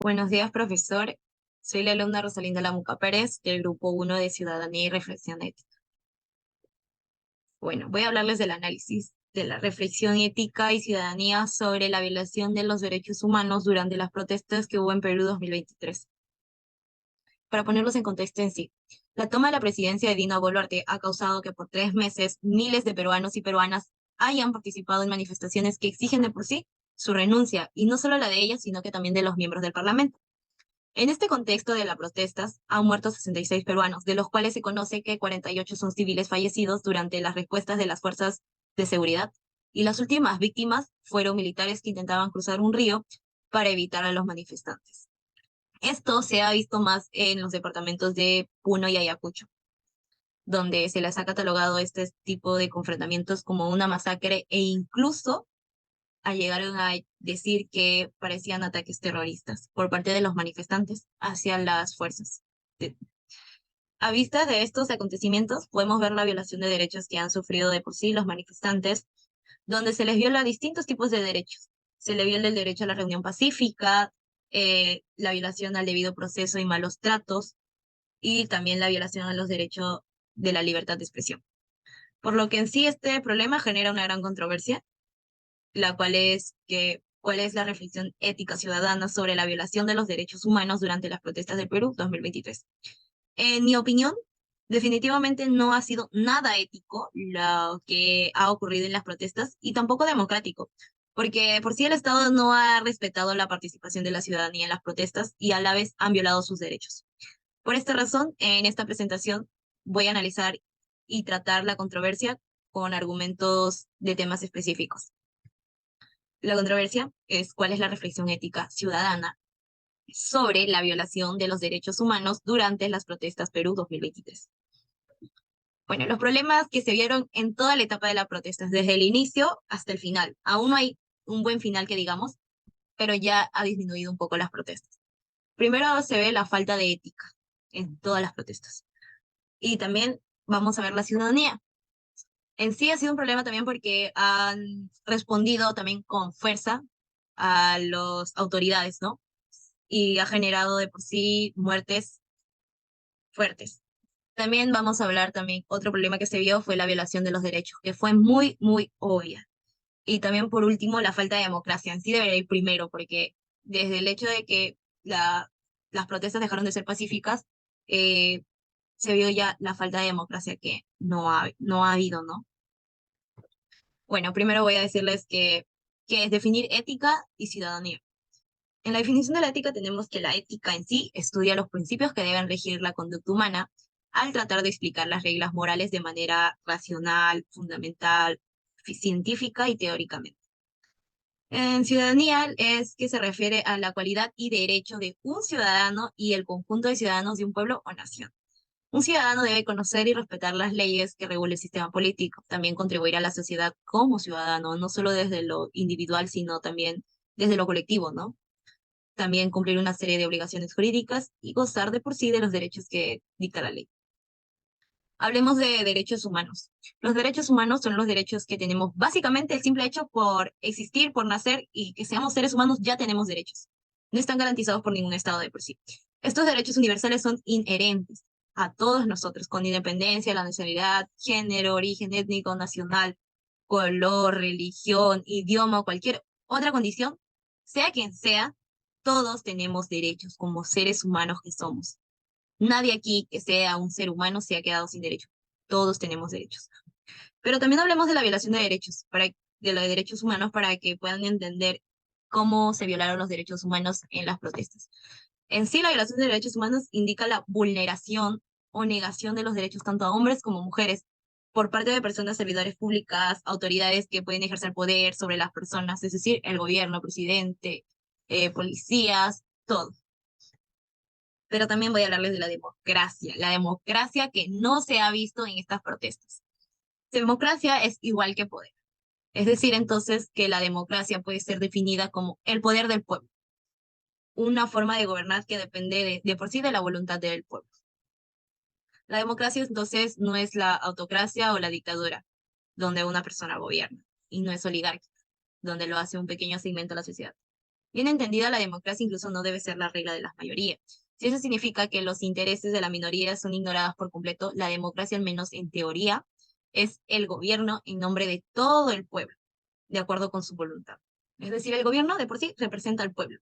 Buenos días, profesor. Soy la alumna Rosalinda Lamuca Pérez del Grupo 1 de Ciudadanía y Reflexión Ética. Bueno, voy a hablarles del análisis de la reflexión ética y ciudadanía sobre la violación de los derechos humanos durante las protestas que hubo en Perú 2023. Para ponerlos en contexto en sí, la toma de la presidencia de Dina Boluarte ha causado que por 3 meses miles de peruanos y peruanas hayan participado en manifestaciones que exigen de por sí su renuncia, y no solo la de ellas, sino que también de los miembros del Parlamento. En este contexto de las protestas, han muerto 66 peruanos, de los cuales se conoce que 48 son civiles fallecidos durante las respuestas de las fuerzas de seguridad, y las últimas víctimas fueron militares que intentaban cruzar un río para evitar a los manifestantes. Esto se ha visto más en los departamentos de Puno y Ayacucho, donde se les ha catalogado este tipo de confrontamientos como una masacre e incluso llegaron a decir que parecían ataques terroristas por parte de los manifestantes hacia las fuerzas. De- A vista de estos acontecimientos, podemos ver la violación de derechos que han sufrido de por sí los manifestantes, donde se les viola distintos tipos de derechos. Se le viola el derecho a la reunión pacífica, la violación al debido proceso y malos tratos, y también la violación a los derechos de la libertad de expresión. Por lo que en sí este problema genera una gran controversia, la cual es que cuál es la reflexión ética ciudadana sobre la violación de los derechos humanos durante las protestas del Perú 2023. En mi opinión, definitivamente no ha sido nada ético lo que ha ocurrido en las protestas y tampoco democrático, porque por sí el Estado no ha respetado la participación de la ciudadanía en las protestas y a la vez han violado sus derechos. Por esta razón, en esta presentación voy a analizar y tratar la controversia con argumentos de temas específicos. La controversia es cuál es la reflexión ética ciudadana sobre la violación de los derechos humanos durante las protestas Perú 2023. Bueno, los problemas que se vieron en toda la etapa de las protestas, desde el inicio hasta el final. Aún no hay un buen final que digamos, pero ya ha disminuido un poco las protestas. Primero se ve la falta de ética en todas las protestas. Y también vamos a ver la ciudadanía. En sí ha sido un problema también porque han respondido también con fuerza a las autoridades, ¿no? Y ha generado de por sí muertes fuertes. También vamos a hablar también, otro problema que se vio fue la violación de los derechos, que fue muy, muy obvia. Y también por último, la falta de democracia. En sí debería ir primero, porque desde el hecho de que las protestas dejaron de ser pacíficas, eh, se vio ya la falta de democracia que no ha habido, ¿no? Bueno, primero voy a decirles que es definir ética y ciudadanía. En la definición de la ética tenemos que la ética en sí estudia los principios que deben regir la conducta humana al tratar de explicar las reglas morales de manera racional, fundamental, científica y teóricamente. En ciudadanía es que se refiere a la cualidad y derecho de un ciudadano y el conjunto de ciudadanos de un pueblo o nación. Un ciudadano debe conocer y respetar las leyes que regulan el sistema político, también contribuir a la sociedad como ciudadano, no solo desde lo individual, sino también desde lo colectivo, ¿no? También cumplir una serie de obligaciones jurídicas y gozar de por sí de los derechos que dicta la ley. Hablemos de derechos humanos. Los derechos humanos son los derechos que tenemos básicamente el simple hecho por existir, por nacer y que seamos seres humanos ya tenemos derechos. No están garantizados por ningún estado de por sí. Estos derechos universales son inherentes a todos nosotros, con independencia de la nacionalidad, género, origen étnico, nacional, color, religión, idioma o cualquier otra condición, sea quien sea, todos tenemos derechos como seres humanos que somos. Nadie aquí que sea un ser humano se ha quedado sin derechos. Todos tenemos derechos. Pero también hablemos de la violación de derechos, de los derechos humanos, para que puedan entender cómo se violaron los derechos humanos en las protestas. En sí, la violación de derechos humanos indica la vulneración o negación de los derechos tanto a hombres como mujeres por parte de personas servidores públicas, autoridades que pueden ejercer poder sobre las personas, es decir, el gobierno, presidente, policías, todo. Pero también voy a hablarles de la democracia que no se ha visto en estas protestas. Democracia es igual que poder. Es decir, entonces, que la democracia puede ser definida como el poder del pueblo, una forma de gobernar que depende de por sí de la voluntad del pueblo. La democracia entonces no es la autocracia o la dictadura, donde una persona gobierna, y no es oligárquica, donde lo hace un pequeño segmento de la sociedad. Bien entendida, la democracia incluso no debe ser la regla de las mayorías. Si eso significa que los intereses de la minoría son ignorados por completo, la democracia, al menos en teoría, es el gobierno en nombre de todo el pueblo, de acuerdo con su voluntad. Es decir, el gobierno de por sí representa al pueblo,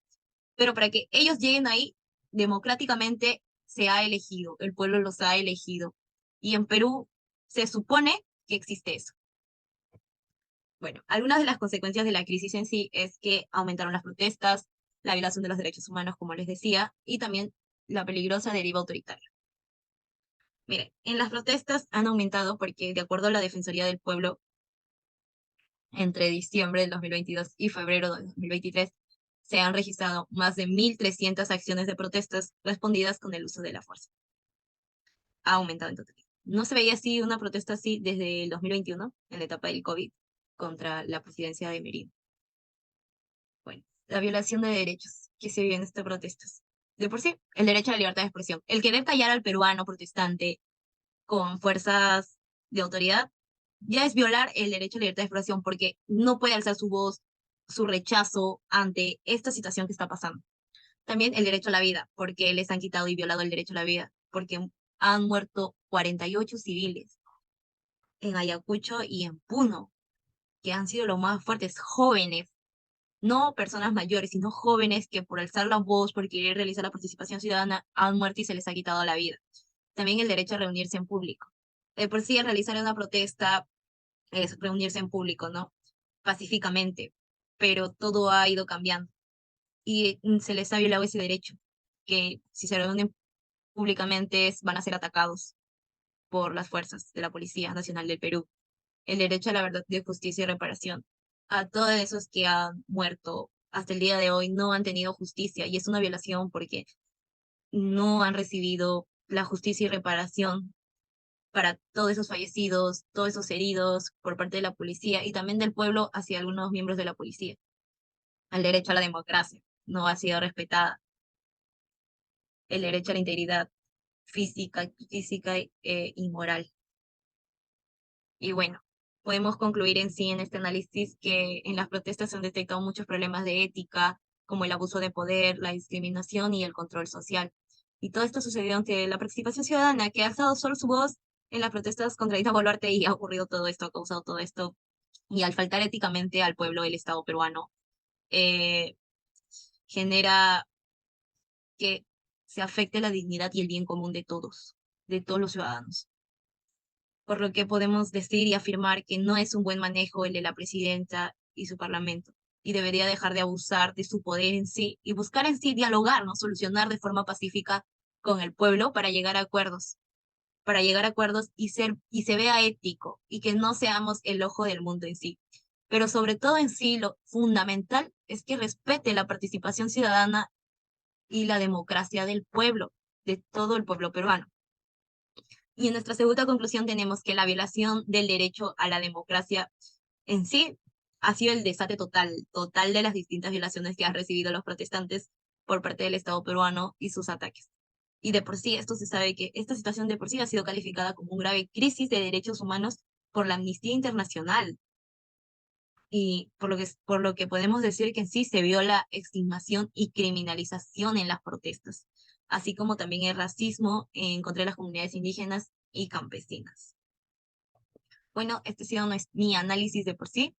pero para que ellos lleguen ahí, democráticamente se ha elegido, el pueblo los ha elegido. Y en Perú se supone que existe eso. Bueno, algunas de las consecuencias de la crisis en sí es que aumentaron las protestas, la violación de los derechos humanos, como les decía, y también la peligrosa deriva autoritaria. Miren, en las protestas han aumentado porque, de acuerdo a la Defensoría del Pueblo, entre diciembre del 2022 y febrero del 2023, se han registrado más de 1.300 acciones de protestas respondidas con el uso de la fuerza. Ha aumentado en total. No se veía así una protesta así desde el 2021, en la etapa del COVID, contra la presidencia de Merino. Bueno, la violación de derechos que se vive en estas protestas. De por sí, el derecho a la libertad de expresión. El querer callar al peruano protestante con fuerzas de autoridad ya es violar el derecho a la libertad de expresión porque no puede alzar su voz, su rechazo ante esta situación que está pasando. También el derecho a la vida, porque les han quitado y violado el derecho a la vida, porque han muerto 48 civiles en Ayacucho y en Puno, que han sido los más fuertes, jóvenes, no personas mayores, sino jóvenes que por alzar la voz, por querer realizar la participación ciudadana, han muerto y se les ha quitado la vida. También el derecho a reunirse en público. De por sí, al realizar una protesta es reunirse en público, ¿no? Pacíficamente, pero todo ha ido cambiando y se les ha violado ese derecho, que si se reúnen públicamente van a ser atacados por las fuerzas de la Policía Nacional del Perú. El derecho a la verdad, de justicia y reparación. A todos esos que han muerto hasta el día de hoy no han tenido justicia y es una violación porque no han recibido la justicia y reparación para todos esos fallecidos, todos esos heridos por parte de la policía y también del pueblo hacia algunos miembros de la policía. El derecho a la democracia no ha sido respetada. El derecho a la integridad física y moral. Y bueno, podemos concluir en sí en este análisis que en las protestas se han detectado muchos problemas de ética, como el abuso de poder, la discriminación y el control social. Y todo esto sucedió ante la participación ciudadana, que ha alzado solo su voz en las protestas contra Dina Boluarte y ha ocurrido todo esto, ha causado todo esto. Y al faltar éticamente al pueblo del Estado peruano, eh, genera que se afecte la dignidad y el bien común de todos los ciudadanos, por lo que podemos decir y afirmar que no es un buen manejo el de la presidenta y su parlamento, y debería dejar de abusar de su poder en sí y buscar en sí dialogar, ¿no? Solucionar de forma pacífica con el pueblo para llegar a acuerdos y se vea ético y que no seamos el ojo del mundo en sí. Pero sobre todo en sí, lo fundamental es que respete la participación ciudadana y la democracia del pueblo, de todo el pueblo peruano. Y en nuestra segunda conclusión tenemos que la violación del derecho a la democracia en sí ha sido el desate total de las distintas violaciones que han recibido los protestantes por parte del Estado peruano y sus ataques. Y de por sí, esto se sabe que esta situación de por sí ha sido calificada como una grave crisis de derechos humanos por la Amnistía Internacional. Y por lo que podemos decir que en sí se vio la estigmación y criminalización en las protestas, así como también el racismo en contra de las comunidades indígenas y campesinas. Bueno, este ha sido mi análisis de por sí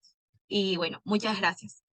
y bueno, muchas gracias.